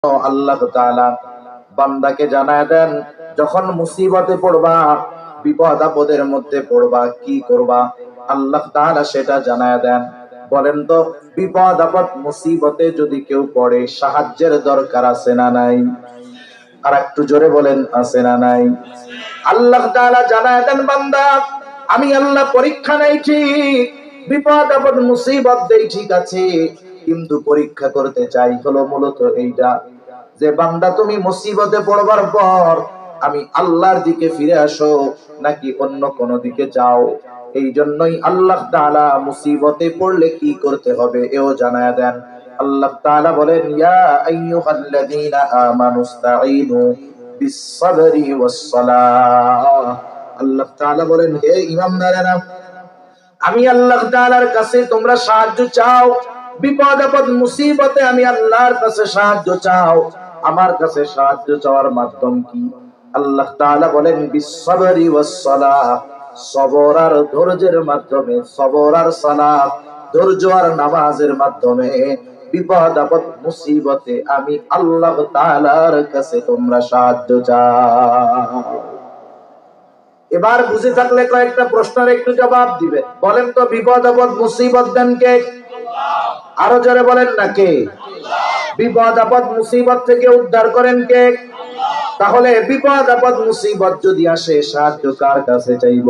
আল্লাহ তাআলা বান্দাকে জানায় দেন, যখন মুসিবতে পড়বা, বিপদ আপদের মধ্যে পড়বা, কি করবা আল্লাহ তাআলা সেটা জানায় দেন। বলেন তো, বিপদ আপদ মুসিবতে যদি কেউ পড়ে, সাহায্যের দরকার আছে না নাই? আর একটু জোরে বলেন, আছে না নাই? আল্লাহ তাআলা জানায় দেন, বান্দা আমি আল্লাহ পরীক্ষা নেই ঠিক, বিপদ আপদ মুসিবত দেই ঠিক আছে, কিন্তু পরীক্ষা করতে চাই হলো মূলত এইটা, যে বান্দা তুমি মুসিবতে পড়বার পর আমি আল্লাহর দিকে ফিরে আসো নাকি অন্য কোন দিকে যাও। এই জন্যই আল্লাহ তাআলা মুসিবতে পড়লে কি করতে হবে এও জানায় দেন। আল্লাহ তাআলা বলেন, ইয়া আইয়ুহাল্লাযীনা আমানুস্তাঈনু বিস-সাবরি ওয়াস-সালাহ। আল্লাহ তাআলা বলেন, হে ঈমানদারেরা, আমি আল্লাহ তাআলার কাছে তোমরা সাহায্য চাও, বিপদ আপদ মুসিবতে আমি আল্লাহর কাছে সাহায্য চাও। আমার কাছে সাহায্য চাওয়ার মাধ্যম কি? আল্লাহ তাআলা বলেন, বিস-সাবরি ওয়াস-সালাহ, সবর আর ধৈর্যের মাধ্যমে, সবর আর সালাত, ধৈর্য আর নামাজের মাধ্যমে বিপদ আপদ মুসিবতে আমি আল্লাহ তাআলার কাছে তোমরা সাহায্য চাও। এবার বুঝে থাকলে কয়েকটা প্রশ্নের একটু জবাব দিবে। বলেন তো, বিপদ আপদ মুসিবত দেন কে? আরো জোরে বলেন না, কে? বিপদ আপদ মুসিবত থেকে উদ্ধার করেন কে? তাহলে বিপদ আপদ মুসিবত যদি আসে, সাহায্য কার কাছে চাইব?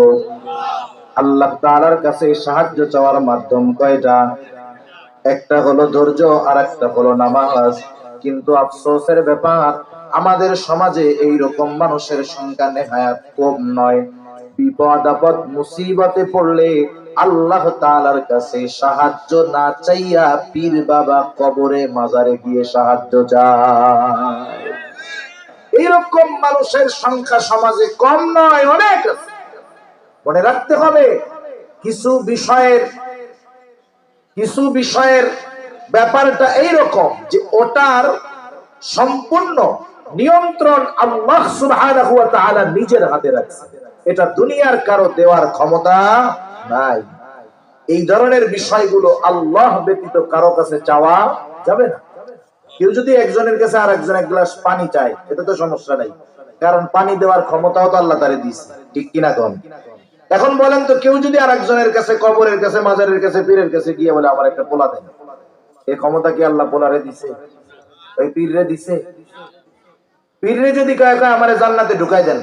আল্লাহ তাআলার কাছে সাহায্য চাওয়ার মাধ্যম কয়টা? একটা হলো ধৈর্য, আর একটা হলো নামাজ। কিন্তু আফসোসের ব্যাপার, আমাদের সমাজে এইরকম মানুষের সংখ্যা নেহায়াত কম নয়। বিপদ আপদ মুসিবতে পড়লে আল্লাহ তাআলার কাছে সাহায্য না চাইয়া পীর বাবা কবরে মাজারে গিয়ে সাহায্য চায়। এইরকম মানুষের সংখ্যা সমাজে কম নয়, অনেক আছে। মনে রাখতে হবে, কিছু বিষয়ের ব্যাপারটা এইরকম যে ওটার সম্পূর্ণ নিয়ন্ত্রণ আল্লাহ সুবহানাহু ওয়া তাআলা নিজের হাতে রাখছে। এটা দুনিয়ার কারো দেওয়ার ক্ষমতা নাই। এই ধরনের বিষয়গুলো আল্লাহ ব্যতীত কারো কাছে চাওয়া যাবে না। কেউ যদি একজনের কাছে আর একজন এক গ্লাস পানি চায়, এটা তো সমস্যা নাই, কারণ পানি দেওয়ার ক্ষমতাও তো আল্লাহ তাআলা দিয়েছে, ঠিক কিনা কম? এখন বলেন তো, কেউ যদি আর একজনের কাছে, কবরের কাছে, মাজারের কাছে, পীরের কাছে গিয়ে বলে আমার একটা পোলা দেন, এই ক্ষমতা কি আল্লাহ পোলারে দিছে? ওই পীররে দিছে? পীররে যদি কয় আমারে জান্নাতে ঢুকাই দেন,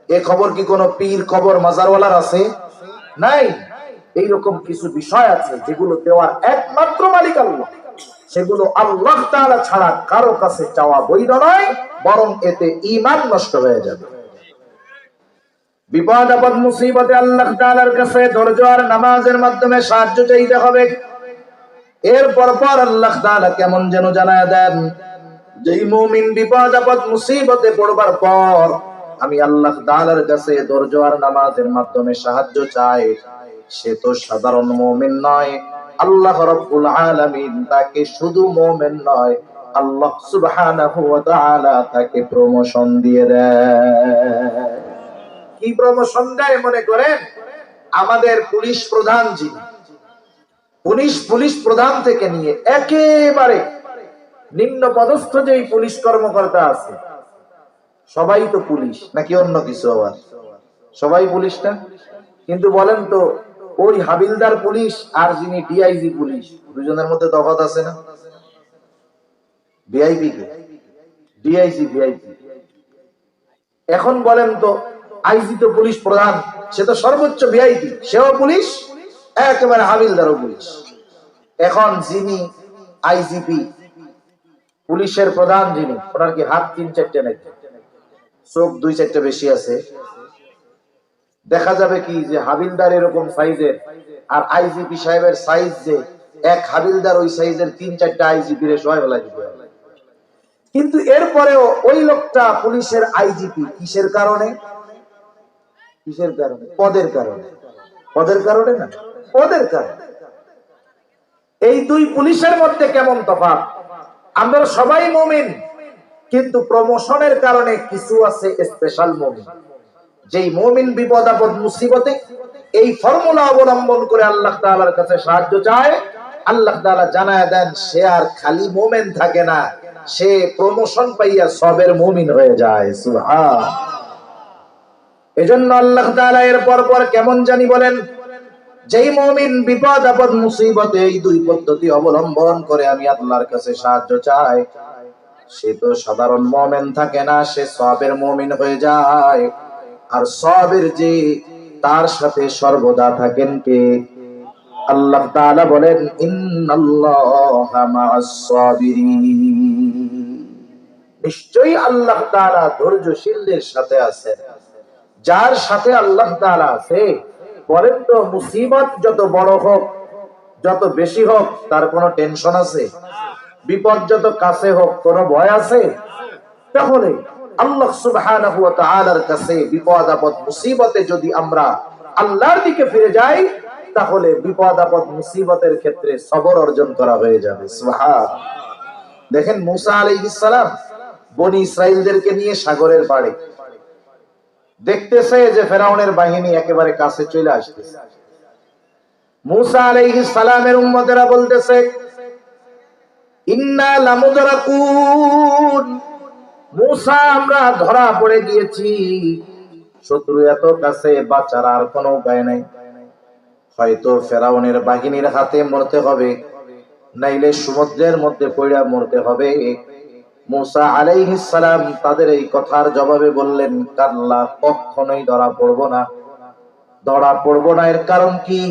এই খবর কি কোন পীর, কবর, মাজারওয়ালার আছে? নাই। এইরকম কিছু বিষয় আছে যেগুলো দেওয়ার একমাত্র মালিক আল্লাহ, সেগুলো আল্লাহ তাআলা ছাড়া কারো কাছে চাওয়া বৈধ নয়, বরং এতে ঈমান নষ্ট হয়ে যাবে। বিপদ আপদ মুসিবতে আল্লাহ তাআলার কাছে ধৈর্য আর নামাজের মাধ্যমে সাহায্য চাইতে হবে। এরপর আল্লাহ তাআলা কেমন যেন জানায় দেন, যেই মুমিন বিপদ আপদ মুসিবতে পড়বার পর আমি আল্লাহ তাআলার কাছে ধৈর্য আর নামাজের মাধ্যমে সাহায্য চাই, সে তো সাধারণ মুমিন নয়। আল্লাহ রাব্বুল আলামিন তাকে শুধু মুমিন নয়, আল্লাহ সুবহানাহু ওয়া তাআলা তাকে প্রমোশন দিয়ে দেয়। কি প্রমোশন দেয় মনে করেন? আমাদের পুলিশ প্রধান যিনি, পুলিশ প্রধান থেকে নিয়ে একেবারে নিম্ন পদস্থ যেই পুলিশ কর্মকর্তা আছে, সবাই তো পুলিশ নাকি অন্য কিছু? আবার সবাই পুলিশ না? কিন্তু বলেন তো, ওই হাবিলদার পুলিশ আর যিনি ডিআইজি পুলিশ, দুজনের মধ্যে তফাৎ আছে না? ভিআইপি কে? DIG VIP. এখন বলেন তো, আইজি তো পুলিশ প্রধান, সে তো সর্বোচ্চ ভিআইপি, সেও পুলিশ, একেবারে হাবিলদারও পুলিশ। এখন যিনি আইজিপি, পুলিশের প্রধান যিনি, ওনার কি হাত 3-4টে নাকি চোখ 2-4টে বেশি আছে? দেখা যাবে কি যে হাবিলদার এরকম সাইজের আর আইজিপি সাহেবের সাইজ যে এক, হাবিলদার ওই সাইজের 3-4টা আইজিপি রে সহায় ফেলা দিবে। কিন্তু এরপরেও ওই লোকটা পুলিশের আইজিপি কিসের কারণে? কিসের কারণে? পদের কারণে। পদের কারণে না, পদের কারণে। এই দুই পুলিশের মধ্যে কেমন তফাৎ? আমরা সবাই মুমিন, কিন্তু প্রমোশনের কারণে কিছু আছে স্পেশাল মুমিন। যেই মুমিন বিপদ আপদ মুসিবতে এই ফর্মুলা অবলম্বন করে আল্লাহ তাআলার কাছে সাহায্য চায়, আল্লাহ তাআলা জানায় দেন সে আর খালি মুমিন থাকে না, সে প্রমোশন পাইয়া সবের মুমিন হয়ে যায়। সুবহান। এজন্য আল্লাহ তাআলা এর পর কেমন জানি বলেন, যেই মুমিন বিপদ আপদ মুসিবতে এই দুই পদ্ধতি অবলম্বন করে আমি আল্লাহর কাছে সাহায্য চাই, সে তো সাধারণ মুমিন থাকে না, সে সবের মুমিন হয়ে যায়। আর সবের যে তার সাথে সর্বদা থাকেন কে? আল্লাহ তাআলা বলেন, ইন্নাল্লাহা মা'আস সাবিরিন। নিশ্চয়ই আল্লাহ তাআলা ধৈর্যশীলদের সাথে আছেন। যার সাথে আল্লাহ তাআলা আছে, বলেন তো মুসিবত যত বড় হোক, যত বেশি হোক, তার কোনো টেনশন আছে? বিপদ যত কাছে হোক, কোনো ভয় আছে? তাহলে আল্লাহ সুবহানাহু ওয়া তাআলার কাছে বিপদ আপদ মুসিবতে যদি আমরা আল্লাহর দিকে ফিরে যাই, তাহলে বিপদ আপদ মুসিবতের ক্ষেত্রে সবর অর্জন করা হয়ে যাবে। সুবহান। দেখেন মুসা আলাইহিস সালাম বনি ইসরাইলদেরকে নিয়ে সাগরের পাড়ে, দেখতেছে যে ফেরাউনের বাহিনী একেবারে কাছে চলে আসতেছে। মুসা আলাইহিস সালামের উম্মতেরা বলতেছে, ইন্না লামুদরাকুন, মুসা আমরা ধরা পড়ে গিয়েছি, শত্রু এত কাছে, বাঁচার আর কোনো উপায় নাই। হয়তো ফেরাউনের বাহিনীর হাতে মরতে হবে, নাইলে সমুদ্রের মধ্যে পড়ে মরতে হবে। মুসা আলাইহিস সালাম তাদের এই কথার জবাবে বললেন, কাল্লা, কখনোই ধরা পড়ব না, ধরা পড়ব না। এর কারণ কি?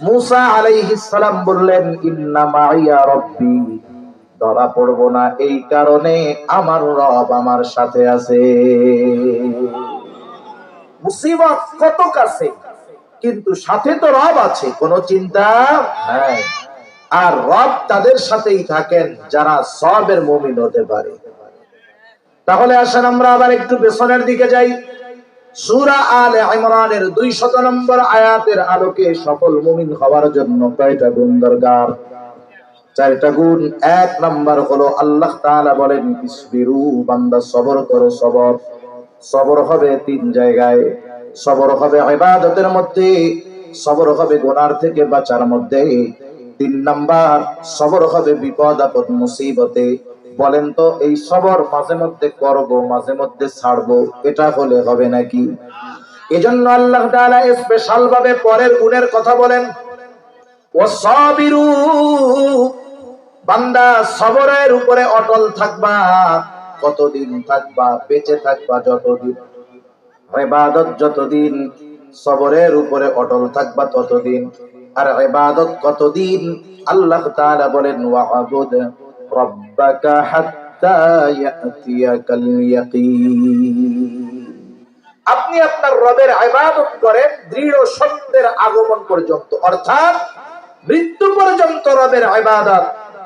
মুসা আলাইহিস সালাম বললেন, ইন্না মাইয়া রব্বি, ধরা পড়ব না এই কারণে আমার রব আমার সাথে আছে। মুসিবত কত কাছে, কিন্তু সাথে তো রব আছে, কোনো চিন্তা নাই। আর রব তাদের সাথেই থাকেন যারা সবের মুমিন হতে পারে। তাহলে আসেন আমরা আবার একটু পেছনের দিকে যাই। সূরা আলে ইমরানের 200 নম্বর আয়াতের আলোকে সফল মুমিন হওয়ার জন্য কয়টা গুণ দরকার? 4টা গুণ। 1 নাম্বার হলো আল্লাহ তাআলা বলেন, ইসবিরু, বান্দা সবর করো। সবর, সবর হবে 3 জায়গায়। সবর হবে ইবাদতের মধ্যে, সবর হবে গুনাহ থেকে বাঁচার মধ্যে, 3 নাম্বার সবর হবে বিপদ আপদ মুসিবতে। বলেন তো এই সবর মাঝে মধ্যে করব, মাঝে মধ্যে ছাড়বো, এটা হলে হবে নাকি? এজন্য আল্লাহ তাআলা স্পেশাল ভাবে পরের গুণের কথা বলেন, ওয়াসাবিরু, বান্দা সবরের উপরে অটল থাকবা। কতদিন থাকবা? বেঁচে থাকবা যতদিন, ইবাদত যতদিন, সবরের উপরে অটল থাকবা ততদিন। আর ইবাদত কতদিন? আল্লাহ তাআলা বলেন, ওয়া'বুদ রাব্বাকা হাত্তা ইয়াতিয়াকাল ইয়াকিন। আপনি আপনার রবের ইবাদত করেন দৃঢ় সত্যের আগমন পর্যন্ত, অর্থাৎ মৃত্যু পর্যন্ত রবের ইবাদত।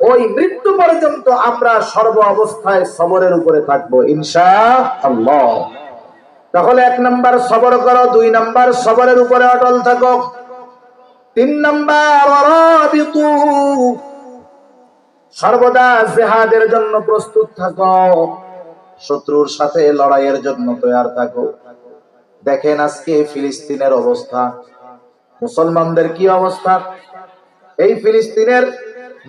ওই মৃত্যু পর্যন্ত আমরা সর্ব অবস্থায় সবরের উপরে থাকবো ইনশাআল্লাহ। তাহলে 1 নাম্বার সবর করো, 2 নাম্বার সবরের উপরে অটল থাকো, 3 নাম্বার ওয়ারাবিতু, সর্বদা জিহাদের জন্য প্রস্তুত থাকো, শত্রুর সাথে লড়াইয়ের জন্য তৈরি থাকো। দেখেন আজকে ফিলিস্তিনের অবস্থা, মুসলমানদের কি অবস্থা? এই ফিলিস্তিনের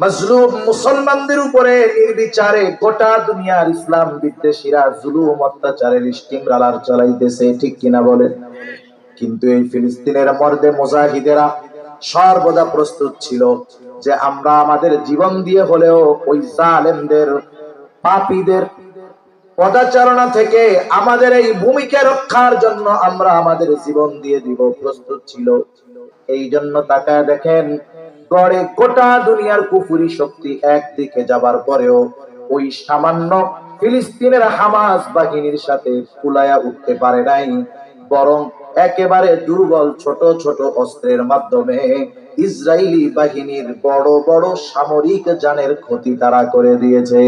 মাজলুম মুসলমানদের উপরে নির্বিচারে গোটা দুনিয়ার ইসলাম বিদ্বেষীরা জুলুম অত্যাচারের স্টিমরালার চালাইতেছে, ঠিক কিনা বলেন? কিন্তু এই ফিলিস্তিনের মর্দে মুজাহিদেরা সর্বদা প্রস্তুত ছিল যে আমরা আমাদের জীবন দিয়ে হলেও ওই জালেমদের, পাপীদের পদাচারণা থেকে আমাদের এই ভূমিকে রক্ষার জন্য আমরা আমাদের জীবন দিয়ে দিব, প্রস্তুত ছিল। এই জন্য তাকায় দেখেন, গড়ে গোটা দুনিয়ার কুফরি শক্তি একদিকে যাবার পরেও ওই সামান্য ফিলিস্তিনের হামাস বাহিনীর সাথে কুলায়া উঠতে পারে নাই, বরং একেবারে দুর্বল ছোট ছোট অস্ত্রের মাধ্যমে ইসরায়েলি বাহিনীর বড় বড় সামরিক যানের ক্ষতি তারা করে দিয়েছে।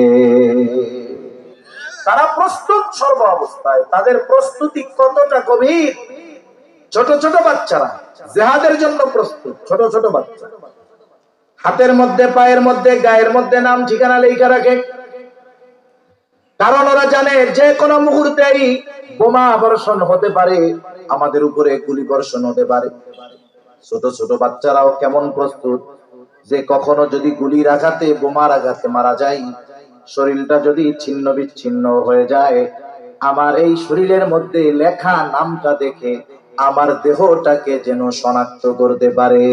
তারা প্রস্তুত সর্ব অবস্থায়। তাদের প্রস্তুতি কতটা গভীর! ছোট ছোট বাচ্চারা জিহাদের জন্য প্রস্তুত, ছোট ছোট বাচ্চা হাতের মধ্যে, পায়ের মধ্যে, গায়ের মধ্যে নাম ঠিকানা লেখা রাখে, কারণ ওরা জানে যে কোনো মুহূর্তেই বোমা বর্ষণ হতে পারে, আমাদের উপরে গুলি বর্ষণ হতে পারে। ছোট ছোট বাচ্চারাও কেমন প্রস্তুত! যে কখনো যদি গুলির আঘাতে, বোমার আঘাতে মারা যায়, শরীরটা যদি ছিন্ন বিচ্ছিন্ন হয়ে যায়, আমার এই শরীরের মধ্যে লেখা নামটা দেখে আমার দেহটাকে যেন শনাক্ত করতে পারে।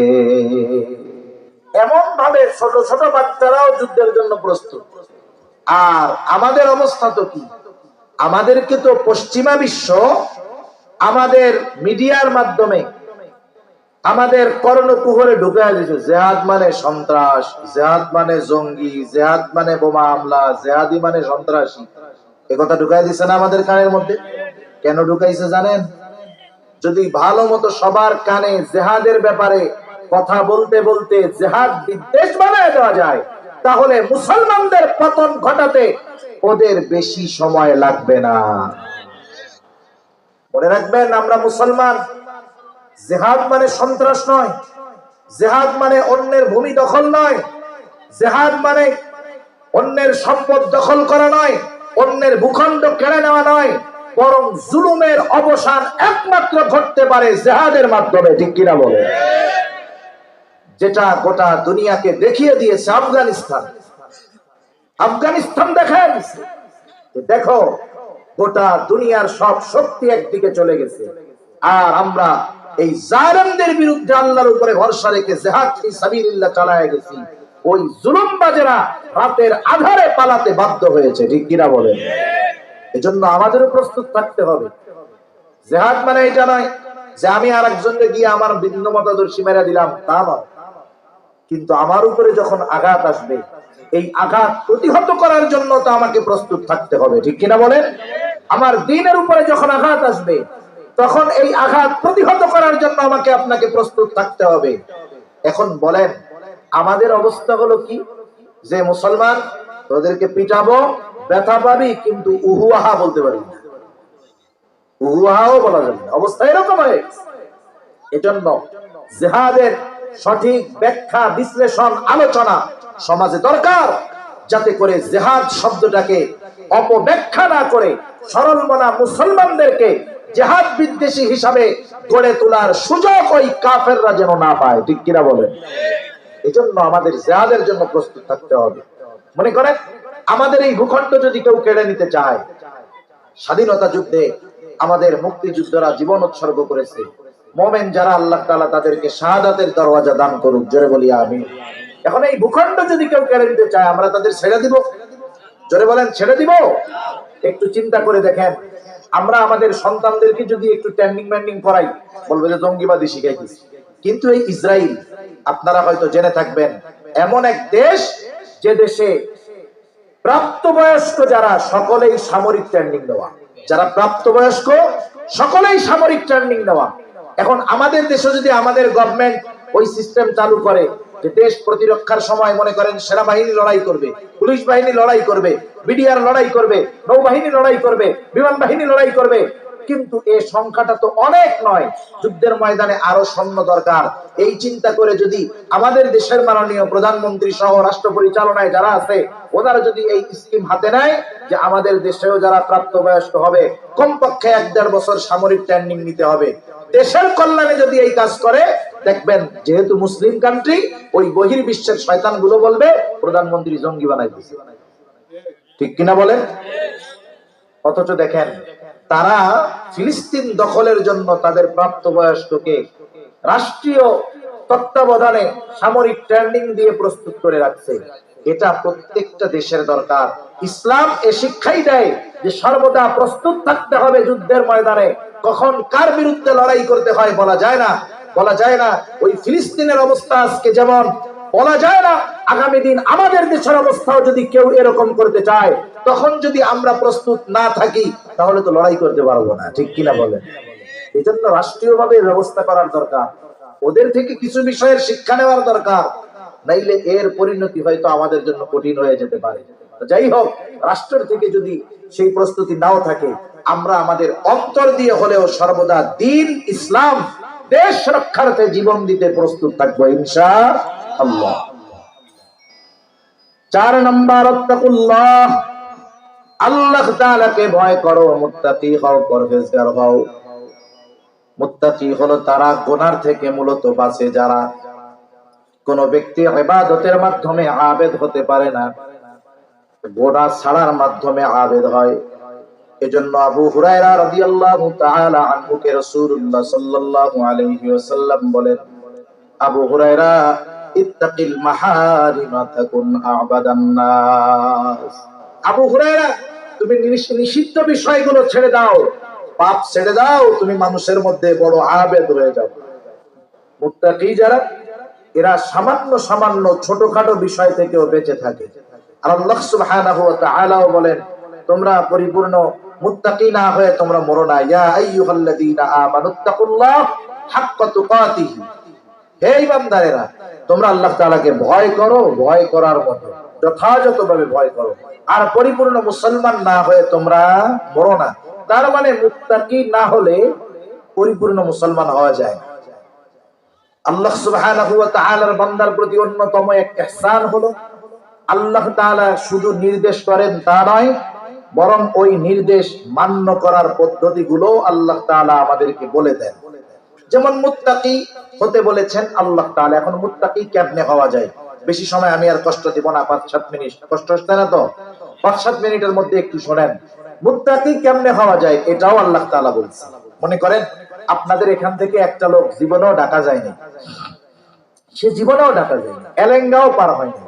এমন ভাবে ছোট ছোট বাচ্চারাও যুদ্ধের জন্য প্রস্তুত। আর আমাদের অবস্থা তো কি? আমাদেরকে তো পশ্চিমা বিশ্ব আমাদের মিডিয়ার মাধ্যমে আমাদের কর্ণকুহরে ঢুকায় দিয়েছে, জেহাদ মানে সন্ত্রাস, জেহাদ মানে জঙ্গি, জেহাদ মানে বোমা হামলা, জেহাদি মানে সন্ত্রাসী। একথা ঢুকাই দিছে না আমাদের কানের মধ্যে? কেন ঢুকাইছে জানেন? যদি ভালো মতো সবার কানে জেহাদের ব্যাপারে কথা বলতে বলতে জেহাদ বিদ্বেষ বানায় দেওয়া যায়, তাহলে মুসলমানদের পতন ঘটাতে ওদের বেশি সময় লাগবে না। মনে রাখবেন, আমরা মুসলমান। জেহাদ মানে সন্ত্রাস নয়, জেহাদ মানে অন্যের ভূমি দখল নয়, জেহাদ মানে অন্যের সম্পদ দখল করা নয়, অন্যের ভূখণ্ড কেড়ে নেওয়া নয়, বরং জুলুমের অবসান একমাত্র ঘটতে পারে জেহাদের মাধ্যমে। ঠিক কিনা বলে? যেটা গোটা দুনিয়াকে দেখিয়ে দিয়েছে আফগানিস্তান। আফগানিস্তান দেখায় দিচ্ছে, দেখো গোটা দুনিয়ার সব শক্তি একদিকে চলে গেছে, আর আমরা এই জালেমদের বিরুদ্ধে আল্লাহর উপরে ভরসা রেখে জিহাদ ফি সাবিলিল্লাহ চালায় গেছি। ওই জুলুমবাজেরা রাতের আধারে পালাতে বাধ্য হয়েছে। ঠিক কিনা বলেন? এজন্য আমাদেরও প্রস্তুত থাকতে হবে। জিহাদ মানে এটা নয় যে আমি আরেকজনকে গিয়ে আমার ভিন্ন মতাদর্শী মেরে দিলাম, তা নয়। কিন্তু আমার উপরে যখন আঘাত আসবে, এই আঘাত প্রতিহত করার জন্য তো আমাকে প্রস্তুত থাকতে হবে। ঠিক কিনা বলেন? আমার দ্বীনের উপরে যখন আঘাত আসবে, তখন এই আঘাত প্রতিহত করার জন্য আমাকে আপনাকে প্রস্তুত থাকতে হবে। এখন বলেন, আমাদের অবস্থা হলো কি? যে মুসলমান, তোদেরকে পিটাবো, ব্যথা পাবি, কিন্তু উহুয়াহা বলতে পারি না, উহুয়াহাও বলা যাবে না। অবস্থা এরকম হয়ে গেছে। এজন্য জিহাদের সঠিক ব্যাখ্যা, বিশ্লেষণ, আলোচনা সমাজে দরকার, যাতে করে জিহাদ শব্দটাকে অপব্যাখ্যা না করে সরল মনা মুসলমানদেরকে জিহাদ বিদ্বেষী হিসাবে গড়ে তোলার সুযোগ ওই কাফেররা যেন না পায়। ঠিক কিনা বলেন? এজন্য আমাদের জিহাদের জন্য প্রস্তুত থাকতে হবে। মনে করেন, আমাদের এই ভূখণ্ড যদি কেউ কেড়ে নিতে চায়, স্বাধীনতা যুদ্ধে আমাদের মুক্তিযোদ্ধারা জীবন উৎসর্গ করেছে। মুমিন যারা, আল্লাহ তাআলা তাদেরকে শাহাদাতের দরওয়াজা দান করুক, জোরে বলি আমিন। এখন এই ভূখণ্ড যদি কেউ কেড়ে নিতে চায়, আমরা তাদের ছেড়ে দিব? জোরে বলেন, ছেড়ে দিব? একটু চিন্তা করে দেখেন, আমরা আমাদের সন্তানদেরকে যদি একটু ট্রেনিং ম্যান্ডিং করাই, বলবে যে জঙ্গিবাদী শিখাইতেছি। কিন্তু এই ইসরায়েল, আপনারা হয়তো জেনে থাকবেন, এমন এক দেশ যে দেশে প্রাপ্তবয়স্ক যারা সকলেই সামরিক ট্রেনিং দেওয়া, যারা প্রাপ্তবয়স্ক সকলেই সামরিক ট্রেনিং দেওয়া। এখন আমাদের দেশে যদি আমাদের গভর্নমেন্ট ওই সিস্টেম চালু করে যে দেশ প্রতিরক্ষার সময় মনে করেন সেনাবাহিনী লড়াই করবে, পুলিশ বাহিনী লড়াই করবে, বিডিআর লড়াই করবে, নৌবাহিনী লড়াই করবে, বিমান বাহিনী লড়াই করবে, কিন্তু এই সংখ্যাটা তো অনেক নয়, যুদ্ধের ময়দানে আরো সৈন্য দরকার। এই চিন্তা করে যদি আমাদের দেশের মাননীয় প্রধানমন্ত্রী সহ রাষ্ট্র পরিচালনায় যারা আছে, ওনারা যদি এই স্কিম হাতে নেয় যে আমাদের দেশেও যারা প্রাপ্তবয়স্ক হবে কমপক্ষে 1-1.5 বছর সামরিক ট্রেনিং নিতে হবে, দেশের কল্যাণে যদি এই কাজ করে, দেখবেন যেহেতু মুসলিম কান্ট্রি, ওই বহির্বিশ্বের শয়তানগুলো বলবে প্রধানমন্ত্রী জঙ্গি বানাই দিয়েছে। ঠিক কিনা বলেন? অথচ দেখেন, তারা ফিলিস্তিন দখলের জন্য তাদের প্রাপ্তবয়স্ককে রাষ্ট্রীয় তত্ত্বাবধানে সামরিক ট্রেনিং দিয়ে প্রস্তুত করে রাখছে। এটা প্রত্যেকটা দেশের দরকার। ইসলাম এ শিক্ষাই দেয় যে সর্বদা প্রস্তুত থাকতে হবে যুদ্ধের ময়দানে। কখন কার বিরুদ্ধে লড়াই করতে হয় বলা যায় না, বলা যায় না। ওই ফিলিস্তিনের অবস্থা আজকে যেমন, বলা যায় না আগামী দিন আমাদের দেশের অবস্থাও যদি কেউ এরকম করতে চায়, তখন যদি আমরা প্রস্তুত না থাকি, তাহলে তো লড়াই করতে পারবো না। ঠিক কিনা বলেন? এই জন্য রাষ্ট্রীয়ভাবে ব্যবস্থা করার দরকার, ওদের থেকে কিছু বিষয়ের শিক্ষা নেওয়ার দরকার, নাইলে এর পরিণতি হয়তো আমাদের জন্য কঠিন হয়ে যেতে পারে। যাই হোক, রাষ্ট্রের থেকে যদি সেই প্রস্তুতি নাও থাকে, আমরা আমাদের অন্তর দিয়ে হলেও সর্বদা দ্বীন ইসলাম, দেশ রক্ষার্থে জীবন দিতে প্রস্তুত থাকবো ইনশাআল্লাহ। 4 নম্বর, আত্তাকুল্লাহ, আল্লাহ তাআলাকে ভয় করো, মুত্তাকি হও, পরহেজগার হও। মুত্তাকি হলো তারা গুনার থেকে মূলত বাঁচে যারা, কোন ব্যক্তি ইবাদতের মাধ্যমে আবেদ হতে পারে না, গোনা ছাড়ার মাধ্যমে আবেদ হয়। এজন্য আবু হুরায়রা রাদিয়াল্লাহু তাআলা আনহু কে রাসূলুল্লাহ সাল্লাল্লাহু আলাইহি ওয়াসাল্লাম বলেন, আবু হুরায়রা ইত্তাকিল মাহারিমা তাকুন আবাদান নাস। আবু হুরায়রা, তুমি নিষিদ্ধ বিষয়গুলো ছেড়ে দাও, পাপ ছেড়ে দাও, তুমি মানুষের মধ্যে বড় আবেদ হয়ে যাও। মুত্তাকি যারা, এরা সামান্য সামান্য ছোটখাটো বিষয় থেকেও বেঁচে থাকে। আর আল্লাহ সুবহানাহু ওয়া তাআলা বলেন, তোমরা পরিপূর্ণ মুত্তাকি না হয়ে তোমরা মরো না। ইয়া আইয়ুহাল্লাযীনা আমানুত্তাকুল্লাহ হাক্কা তুকাতিহি, হে ঈমানদারেরা, তোমরা আল্লাহ তাআলাকে ভয় করো, ভয় করার মতো যথাযথভাবে ভয় করো। আর পরিপূর্ণ মুসলমান না হয়ে তোমরা মরো না। তার মানে মুত্তাকি না হলে পরিপূর্ণ মুসলমান হওয়া যায় না। আল্লাহ সুবহানাহু ওয়া তাআলার বান্দার প্রতি অন্যতম এক ইহসান হলো, আল্লাহ তাআলা শুধু নির্দেশ করেন তা নয়, বরং ওই নির্দেশ মান্য করার পদ্ধতিগুলো আল্লাহ তাআলা আমাদেরকে বলে দেন। যেমন মুত্তাকি হতে বলেছেন আল্লাহ তাআলা। এখন মুত্তাকি কেমনে হওয়া যায়? বেশি সময় আমি আর কষ্ট দিব না, 5-7 মিনিট কষ্ট হচ্ছে না তো? 5-7 মিনিটের মধ্যে একটু শোনেন, মুত্তাকি কেমনে হওয়া যায় এটাও আল্লাহ তাআলা বলছেন। মনে করেন আপনাদের এখান থেকে একটা লোক জীবনেও ডাকা যায়নি, সে জীবনেও ডাকা যায়নি, এলেঙ্গাও পার হয়নি।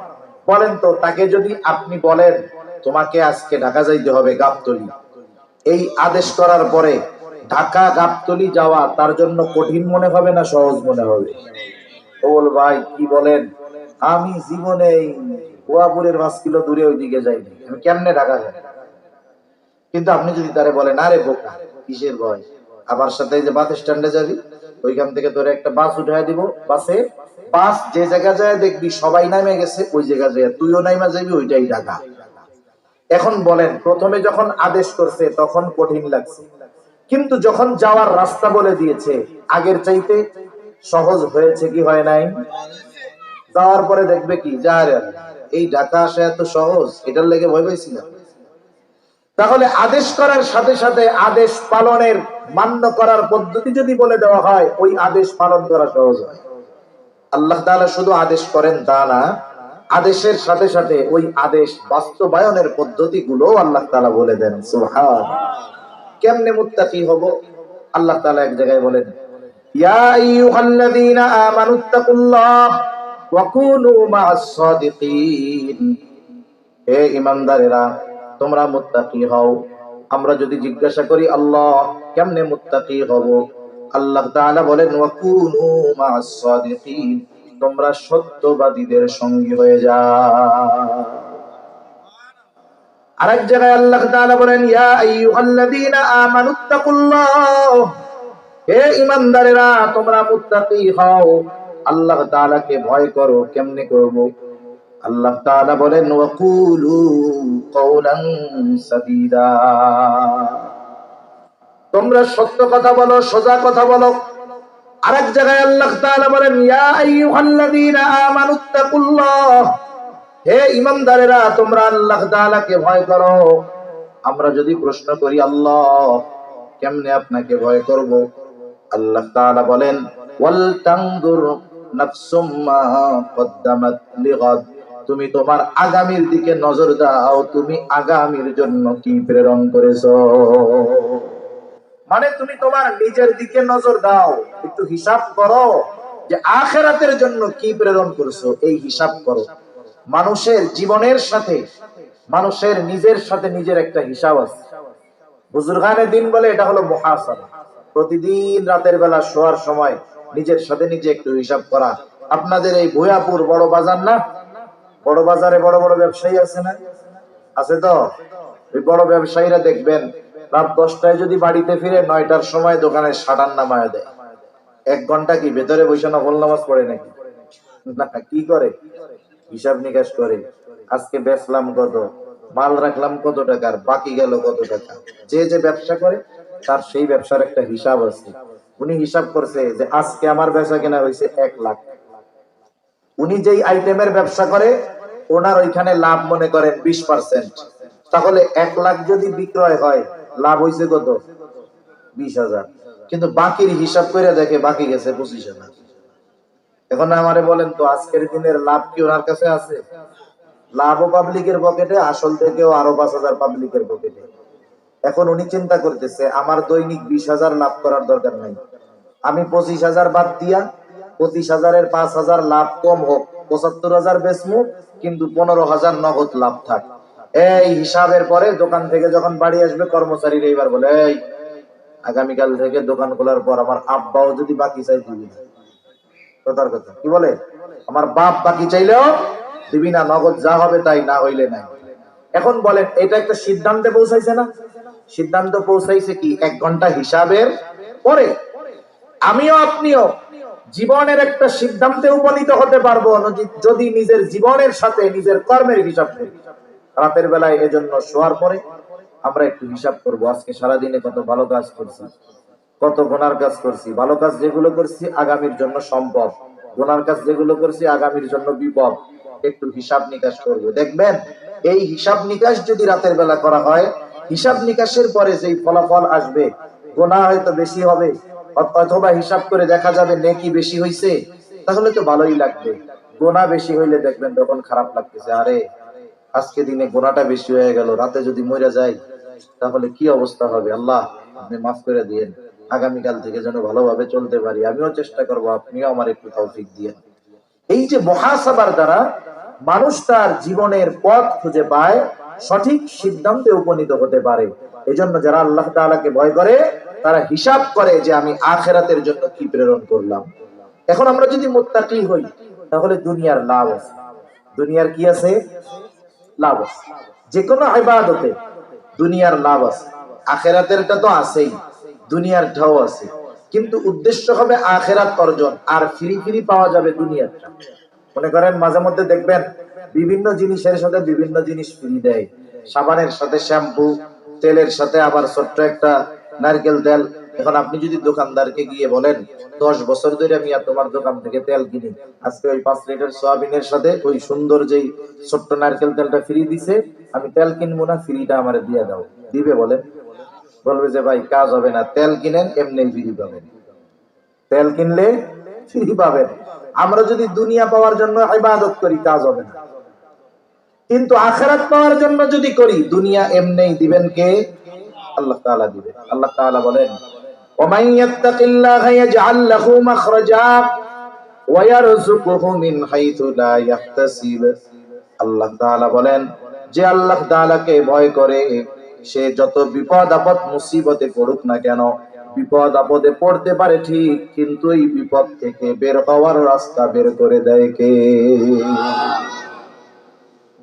বলেন তো, তাকে যদি আপনি বলেন তোমাকে আজকে ঢাকা যাইতে হবে গাবতলী, এই আদেশ করার পরে ঢাকা গাবতলী যাওয়া তার জন্য কঠিন মনে হবে না সহজ মনে হবে? বল ভাই কি বলেন, আমি জীবনে গোয়াপুরের 5 কিলো দূরে ওইদিকে যাইনি, আমি কেমনে ঢাকা যাই? কিন্তু আপনি যদি তারে বলেন, আরে বোকা কিসের ভয়, আমার সাথে যে বাস স্ট্যান্ডে যাবি, ওইখান থেকে তোরে একটা বাস উঠায় দিব, বাসে বাস যে জায়গা যায় দেখবি সবাই নামে গেছে, ওই জায়গা যায় তুইও নাইমা যাবি, ওইটাই ঢাকা। এখন বলেন, প্রথমে যখন আদেশ করছে তখন কঠিন লাগছে, কিন্তু যখন যাওয়ার রাস্তা বলে দিয়েছে আগের চাইতে সহজ হয়েছে কি হয় নাই? যাওয়ার পরে দেখবে কি, যা রে এই ঢাকা আসা এত সহজ, এটার লেগে ভয় পাইছিলাম। তাহলে আদেশ করার সাথে সাথে আদেশ পালনের মান্য করার পদ্ধতি যদি বলে দেওয়া হয়, ওই আদেশ পালন করা সহজ হয়। আল্লাহ তাআলা শুধু আদেশ করেন তা না, আদেশের সাথে সাথে ওই আদেশ বাস্তবায়নের পদ্ধতিগুলো আল্লাহ তাআলা বলে দেন। সুবহান। কেমনে মুত্তাকি হব? আল্লাহ তাআলা এক জায়গায় বলেন, ইয়া আইয়ুহাল্লাযীনা আমানুত্তাকুল্লাহ ওয়া কুনু মা'আস সাদিকিন। হে ঈমানদারেরা, তোমরা মুত্তাকি হও। আমরা যদি জিজ্ঞাসা করি আল্লাহ কেমনে মুত্তাকি হব, আল্লাহ তাআলা বলেন, ওয়া কুনু মা'আস সাদিকিন, তোমরা সত্যবাদীদের সঙ্গী হয়ে যাও। আরেক জায়গায় আল্লাহ তাআলা বলেন, ইয়া আইয়ুহাল্লাযীনা আমানুত্তাকুল্লাহ, হে ঈমানদারেরা, তোমরা মুত্তাকি হও, আল্লাহ তাআলাকে ভয় করো। কেমনে করব? আল্লাহ তাআলা বলেন, ওয়া কুলু কওলান সাদীদা, তোমরা সত্য কথা বলো, সোজা কথা বলো। আরেক জায়গায় আল্লাহ তাআলা বলেন, ইয়া আইয়ুহাল্লাযীনা আমানুত্তাকুল্লাহ, হে ঈমানদারেরা, তোমরা আল্লাহ তাআলাকে ভয় করো। আমরা যদি প্রশ্ন করি আল্লাহ কেমনে আপনাকে ভয় করব, আল্লাহ তাআলা বলেন, ওয়াল তানজুর নাফসুম মা কদ্দামাত লিগাদ, তুমি তোমার আগামীর দিকে নজর দাও, তুমি আগামীর জন্য কি প্রেরণ করেছো। মানে তুমি তোমার নিজের দিকে নজর দাও, একটু হিসাব করো যে আখিরাতের জন্য কি প্রেরণ করেছো, এই হিসাব করো। মানুষের জীবনের সাথে, মানুষের নিজের সাথে নিজের একটা হিসাব আছে। বুজুর্গানে দিন বলে এটা হলো মুহাসাবা। প্রতিদিন রাতের বেলা শোয়ার সময় নিজের সাথে নিজে একটু হিসাব করা। আপনাদের এই ভুয়াপুর বড় বাজার না, বড় বাজারে বড় বড় ব্যবসায়ী আছে না, আছে তো? ওই বড় ব্যবসায়ীরা দেখবেন রাত 10টায় যদি বাড়িতে ফিরে 9টার সময় দোকানের শাটার নামায় দেয়। 1 ঘন্টা কি ভেতরে বসে নফল নামাজ পড়ে নাকি? না, কি করে? হিসাব নিকাশ করে, আজকে বেচলাম কত, মাল রাখলাম কত টাকার, বাকি গেল কত টাকা। যে যে ব্যবসা করে তার সেই ব্যবসার একটা হিসাব আছে। উনি হিসাব করছে যে আজকে আমার বেচা কেনা হয়েছে 1 লাখ। উনি যেই আইটেমের ব্যবসা করে ওনার ওইখানে লাভ মনে করেন 20%, তাহলে 1 লাখ যদি বিক্রয় হয় লাভ হয়েছে কত? 20,000। কিন্তু বাকির হিসাব করে দেখে বাকি গেছে 25,000। এখন আমারে বলেন তো, আজকের দিনের লাভ কি ওনার কাছে আছে? লাভও পাবলিকের পকেটে, আসল থেকেও আরো 5,000 পাবলিকের পকেটে। এখন উনি চিন্তা করতেছে আমার দৈনিক 20,000 লাভ করার দরকার নাই, আমি 25,000 বাদ দিয়া 25,000-এর 5,000 লাভ কম হোক, 75,000 বেচমু, কিন্তু 15,000 নগদ লাভ থাক। এই হিসাবের পরে দোকান থেকে যখন বাড়ি আসবে, কর্মচারীরা এবার বলে, এই আগামীকাল থেকে দোকান খোলার পর আমার আব্বাও যদি বাকি চাই দিবি না। কথার কথা কি বলে, আমার বাপ বাকি চাইলেও দিবি না, নগদ যা হবে তাই, না হইলে নাই। এখন বলেন, এটা একটা সিদ্ধান্তে পৌঁছাইছে না? সিদ্ধান্ত পৌঁছাইছে কি 1 ঘন্টা হিসাবের পরে। আমিও আপনিও জীবনের একটা সিদ্ধান্তে উপনীত হতে পারবো যদি নিজের জীবনের সাথে নিজের কর্মের হিসাব করি। রাতের বেলায় এজন্য শোয়ার পরে আমরা একটু হিসাব করব, আজকে সারাদিনে কত ভালো কাজ করছি, কত গুনার কাজ করছি। ভালো কাজ যেগুলো করছি আগামীর জন্য সম্পদ, গুনার কাজ যেগুলো করছি আগামীর জন্য বিপদ। একটু হিসাব নিকাশ করবো, দেখবেন এই হিসাব নিকাশ যদি রাতের বেলা করা হয়, হিসাব নিকাশের পরে যেই ফলাফল আসবে, গুনাহ হয়তো বেশি হবে অথবা হিসাব করে দেখা যাবে নেকি বেশি হইছে, তাহলে তো ভালোই লাগবে। গুনাহ বেশি হইলে দেখবেন তখন খারাপ লাগতেছে, আরে আজকে দিনে গুনাহটা বেশি হয়ে গেল, রাতে যদি মরে যাই তাহলে কি অবস্থা হবে। আল্লাহ আপনি মাফ করে দিয়েন, আগামীকাল থেকে যেন ভালোভাবে চলতে পারি। আমিও চেষ্টা করব, আপনিও আমার একটু তৌফিক দিয়েন। এই যে মুহাসাবার দ্বারা মানুষ তার জীবনের পথ খুঁজে পায়, সঠিক সিদ্ধান্তে উপনীত হতে পারে। এজন্য যারা আল্লাহ তাআলাকে ভয় করে তারা হিসাব করে যে আমি আখিরাতের জন্য কি প্রেরণ করলাম। এখন আমরা যদি মুত্তাকি হই তাহলে দুনিয়ার লাভ আছে। দুনিয়ার কি আছে? লাভ আছে। যে কোনো ইবাদতে দুনিয়ার লাভ আছে, আখিরাতেরটা তো আছেই, দুনিয়ারটাও আছে, কিন্তু উদ্দেশ্য হবে আখিরাত অর্জন, আর ফ্রি ফ্রি পাওয়া যাবে দুনিয়াটা। মনে করেন মাঝে মধ্যে দেখবেন বিভিন্ন জিনিসের সাথে বিভিন্ন জিনিস ফ্রি দেয়, সাবানের সাথে শ্যাম্পু, তেলের সাথে আবার ছোট্ট একটা নারকেল তেল। এখন আপনি যদি দোকানদারকে গিয়ে বলেন 10 বছর ধরে আমি তোমার দোকান থেকে তেল কিনি, আজকে ওই 5 লিটার সয়াবিনের সাথে ওই সুন্দর যেই ছোট্ট নারকেল তেলটা ফ্রি দিছে, আমি তেল কিনবো না, ফ্রিটা আমারে দিয়ে দাও, দিবে? বলেন? বলবে যে ভাই কাজ হবে না, তেল কিনেন এমনি ফ্রি পাবেন, তেল কিনলে ফ্রি পাবেন। আমরা যদি দুনিয়া পাওয়ার জন্য ইবাদত করি কাজ হবে না, কিন্তু আখিরাত পাওয়ার জন্য যদি করি দুনিয়া এমনি দিবেন কে? আল্লাহ তাআলা দিবেন। আল্লাহ তাআলা বলেন, ওয়ামান ইয়াত্তাকিল্লাহা ইয়াজআল লাহু মাখরাজা ওয়া ইয়ারযুকুহু মিন হাইথু লা ইয়াহতাসিব। আল্লাহ তাআলা বলেন, যে আল্লাহ তাআলাকে ভয় করে সে যত বিপদ আপদ মুসিবতে পড়ুক না কেন, বিপদ আপদে পড়তে পারে ঠিক, কিন্তু এই বিপদ থেকে বের হওয়ার রাস্তা বের করে দেয় কে?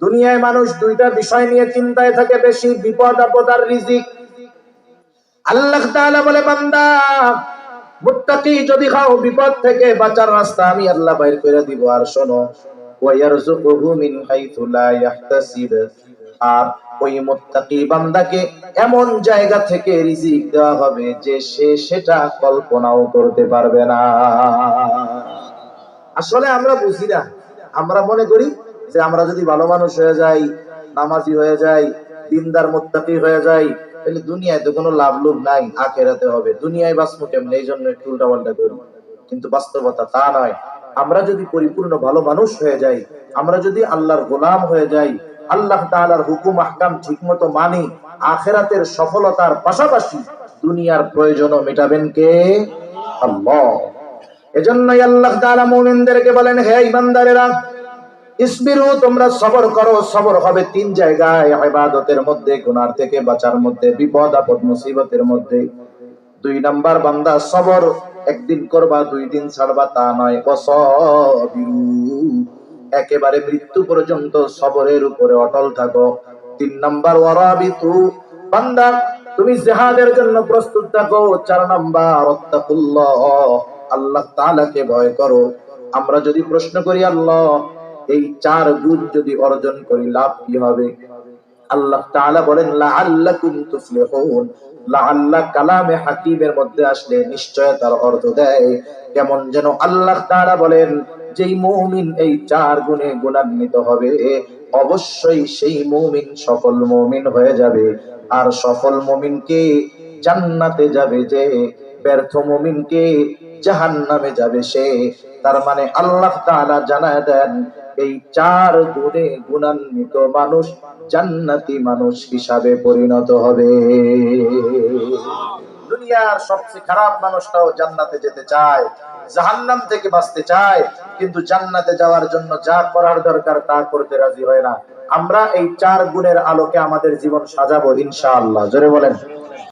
দুনিয়ায় মানুষ দুইটা বিষয় নিয়ে চিন্তায় থাকে বেশি, বিপদ আপদ আর রিজিক। আল্লাহ তাআলা বলে, বান্দা মুত্তাকি যদি হও বিপদ থেকে বাঁচার রাস্তা আমি আল্লাহ বাইর করে দিব। আর শোনো, ওয়া ইয়ারযুকুহু মিন হাইথু লা ইয়াহতাসিব, আর ওই মুত্তাকি বান্দাকে এমন জায়গা থেকে রিজিক দেওয়া হবে যে সে সেটা কল্পনাও করতে পারবে না। আসলে আমরা বুঝি না, আমরা মনে করি যে আমরা যদি ভালো মানুষ হয়ে যাই, নামাজি হয়ে যাই, দিনদার মুত্তাকি হয়ে যাই, তাহলে দুনিয়ায় তো কোনো লাভ লোভ নাই, আখিরাতে হবে। দুনিয়ায় বাঁচবো কেমনে, এই জন্য একটু উল্টাপাল্টা করি, কিন্তু বাস্তবতা তা নয়। আমরা যদি পরিপূর্ণ ভালো মানুষ হয়ে যাই, আমরা যদি আল্লাহর গোলাম হয়ে যাই, আল্লাহ তাআলার হুকুম আহকাম ঠিকমতো মানি, আখিরাতের সফলতার পাশাপাশি দুনিয়ার প্রয়োজনও মেটাবেন কে? আল্লাহ। এজন্যই আল্লাহ তাআলা মুমিনদেরকে বলেন, হে ঈমানদারেরা, ইসবিরু, তোমরা সবর করো। সবর হবে 3 জায়গায়, ইবাদতের মধ্যে, গুনার থেকে বাঁচার মধ্যে, বিপদ আপদ মুসিবতের মধ্যে। 2 নাম্বার, বান্দা সবর একদিন করবা 2 দিন ছাড়বা তা নয়, ওয়াসাবিরু, একেবারে মৃত্যু পর্যন্ত সবরের উপরে অটল থাকো। 3 নাম্বার, ওয়ারাবিতু, বান্দা তুমি জিহাদের জন্য প্রস্তুত থাকো। 4 নাম্বার, ওয়াত্তাকুল্লাহ, আল্লাহ তাআলাকে ভয় করো। আমরা যদি প্রশ্ন করি, আল্লাহ এই 4 গুণ যদি অর্জন করি লাভ কি হবে? আল্লাহ তাআলা বলেন, লাআল্লাকুম তুফলিহুন। লাআল্লা কালামে হাকিমের মধ্যে আসলে নিশ্চয়তার অর্থ দেয় কেমন যেন আল্লাহ তাআলা বলেন, যেই মুমিন এই 4 গুণে গুণান্বিত হবে অবশ্যই সেই মুমিন সফল মুমিন হয়ে যাবে। আর সফল মুমিনকে জান্নাতে যাবে যে, ব্যর্থ মুমিনকে জাহান্নামে যাবে সে। তার মানে আল্লাহ তাআলা জানায় দেন এই 4 গুণে গুণান্বিত মানুষ জান্নাতি মানুষ হিসাবে পরিণত হবে। দুনিয়ার সবচেয়ে খারাপ মানুষটাও জান্নাতে যেতে চায়, জাহান্নাম থেকে বাঁচতে চায়, কিন্তু জান্নাতে যাওয়ার জন্য যা করার দরকার তা করতে রাজি হয় না। আমরা এই 4 গুণের আলোকে আমাদের জীবন সাজাবো ইনশাআল্লাহ। জোরে বলেন।